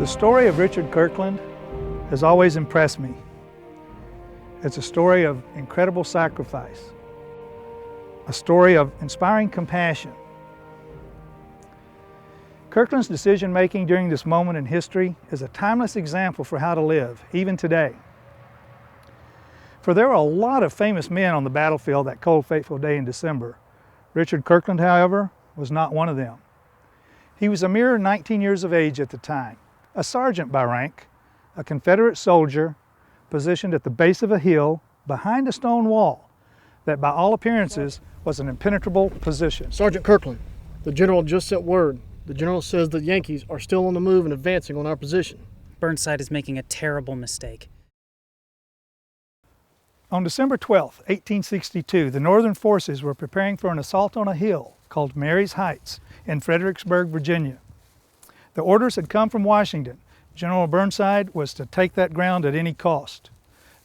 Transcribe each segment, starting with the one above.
The story of Richard Kirkland has always impressed me. It's a story of incredible sacrifice, a story of inspiring compassion. Kirkland's decision-making during this moment in history is a timeless example for how to live, even today. For there were a lot of famous men on the battlefield that cold, fateful day in December. Richard Kirkland, however, was not one of them. He was a mere 19 years of age at the time, a sergeant by rank, a Confederate soldier positioned at the base of a hill behind a stone wall that by all appearances was an impenetrable position. Sergeant Kirkland, the general just sent word. The general says the Yankees are still on the move and advancing on our position. Burnside is making a terrible mistake. On December 12, 1862, the Northern forces were preparing for an assault on a hill called Marye's Heights in Fredericksburg, Virginia. The orders had come from Washington. General Burnside was to take that ground at any cost.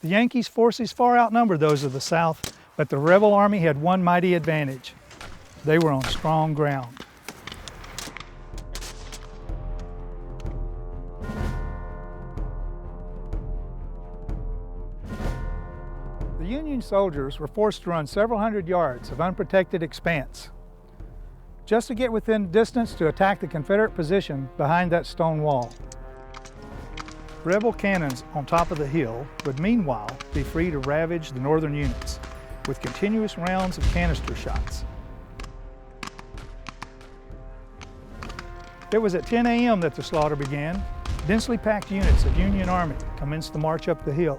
The Yankees' forces far outnumbered those of the South, but the rebel army had one mighty advantage. They were on strong ground. The Union soldiers were forced to run several hundred yards of unprotected expanse just to get within distance to attack the Confederate position behind that stone wall. Rebel cannons on top of the hill would meanwhile be free to ravage the Northern units with continuous rounds of canister shots. It was at 10 a.m. that the slaughter began. Densely packed units of Union Army commenced the march up the hill.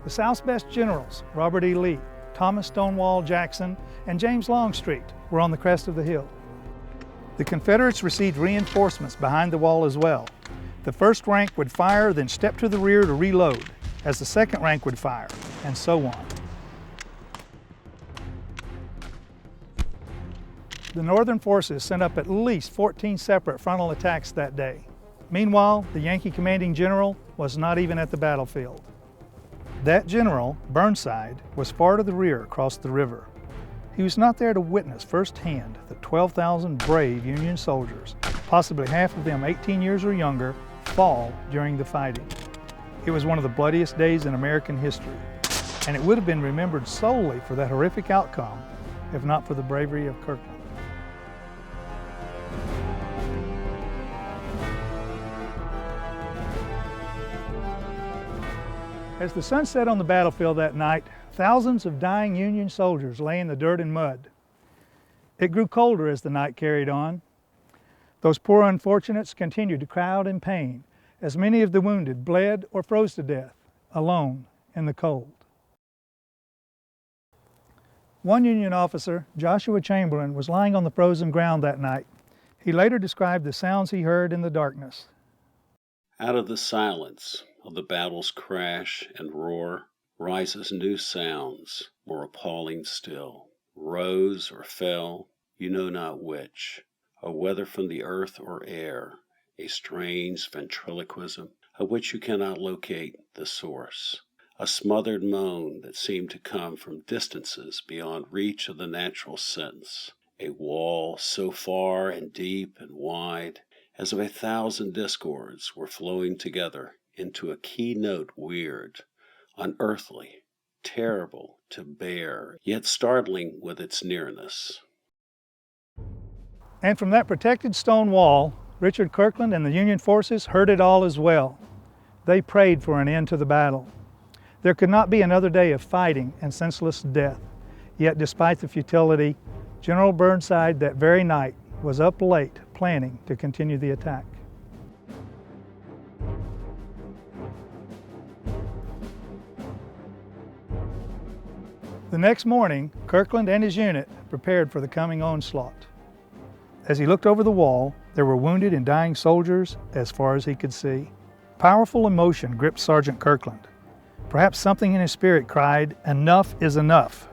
The South's best generals, Robert E. Lee, Thomas Stonewall Jackson, and James Longstreet, were on the crest of the hill. The Confederates received reinforcements behind the wall as well. The first rank would fire, then step to the rear to reload, as the second rank would fire, and so on. The Northern forces sent up at least 14 separate frontal attacks that day. Meanwhile, the Yankee commanding general was not even at the battlefield. That general, Burnside, was far to the rear across the river. He was not there to witness firsthand the 12,000 brave Union soldiers, possibly half of them 18 years or younger, fall during the fighting. It was one of the bloodiest days in American history, and it would have been remembered solely for that horrific outcome, if not for the bravery of Kirkland. As the sun set on the battlefield that night, thousands of dying Union soldiers lay in the dirt and mud. It grew colder as the night carried on. Those poor unfortunates continued to cry out in pain as many of the wounded bled or froze to death, alone in the cold. One Union officer, Joshua Chamberlain, was lying on the frozen ground that night. He later described the sounds he heard in the darkness. Out of the silence of the battle's crash and roar rises new sounds, more appalling still. Rose or fell, you know not which, or whether from the earth or air, a strange ventriloquism of which you cannot locate the source. A smothered moan that seemed to come from distances beyond reach of the natural sense. A wall so far and deep and wide as if 1,000 discords were flowing together into a keynote weird, unearthly, terrible to bear, yet startling with its nearness. And from that protected stone wall, Richard Kirkland and the Union forces heard it all as well. They prayed for an end to the battle. There could not be another day of fighting and senseless death. Yet despite the futility, General Burnside that very night was up late planning to continue the attack. The next morning, Kirkland and his unit prepared for the coming onslaught. As he looked over the wall, there were wounded and dying soldiers as far as he could see. Powerful emotion gripped Sergeant Kirkland. Perhaps something in his spirit cried, "Enough is enough."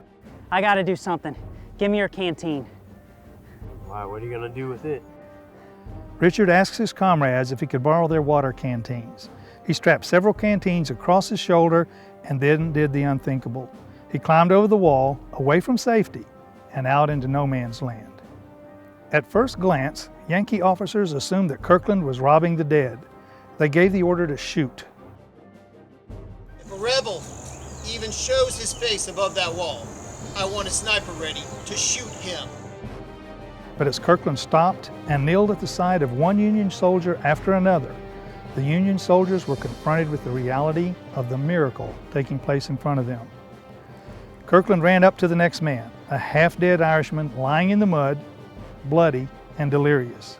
I gotta do something. Give me your canteen. Why, what are you gonna do with it? Richard asked his comrades if he could borrow their water canteens. He strapped several canteens across his shoulder and then did the unthinkable. He climbed over the wall, away from safety, and out into no man's land. At first glance, Yankee officers assumed that Kirkland was robbing the dead. They gave the order to shoot. If a rebel even shows his face above that wall, I want a sniper ready to shoot him. But as Kirkland stopped and kneeled at the side of one Union soldier after another, the Union soldiers were confronted with the reality of the miracle taking place in front of them. Kirkland ran up to the next man, a half-dead Irishman lying in the mud, bloody and delirious.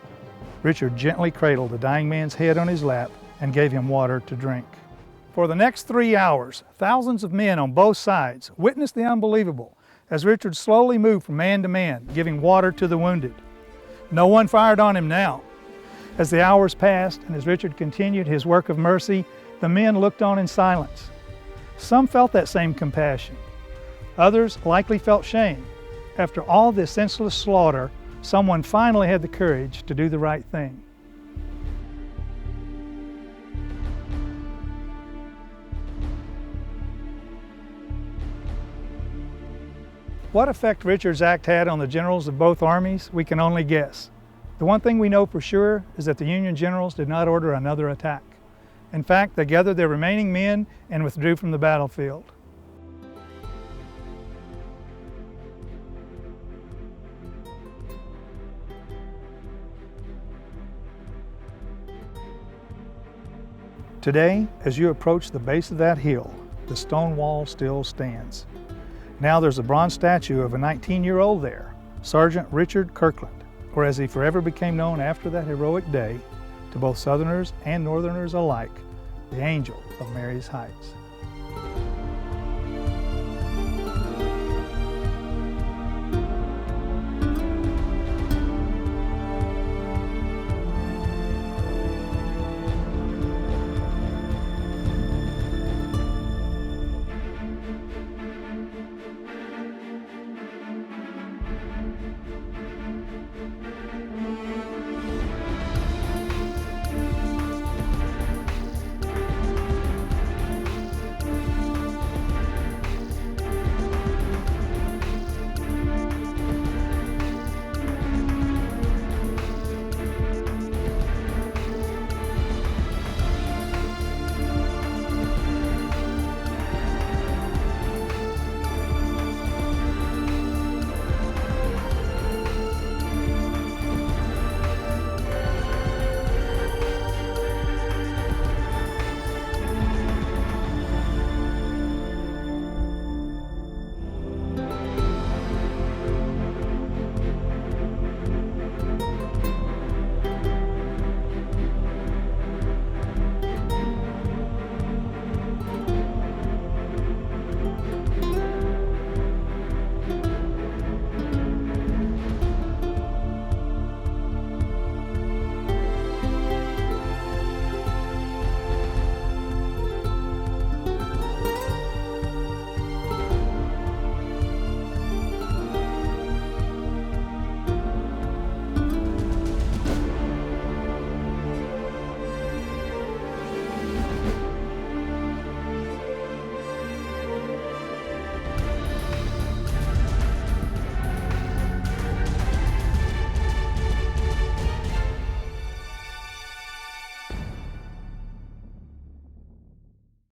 Richard gently cradled the dying man's head on his lap and gave him water to drink. For the next 3 hours, thousands of men on both sides witnessed the unbelievable as Richard slowly moved from man to man, giving water to the wounded. No one fired on him now. As the hours passed and as Richard continued his work of mercy, the men looked on in silence. Some felt that same compassion. Others likely felt shame. After all this senseless slaughter, someone finally had the courage to do the right thing. What effect Richard's act had on the generals of both armies, we can only guess. The one thing we know for sure is that the Union generals did not order another attack. In fact, they gathered their remaining men and withdrew from the battlefield. Today, as you approach the base of that hill, the stone wall still stands. Now there's a bronze statue of a 19-year-old there, Sergeant Richard Kirkland, or as he forever became known after that heroic day, to both Southerners and Northerners alike, the Angel of Marye's Heights.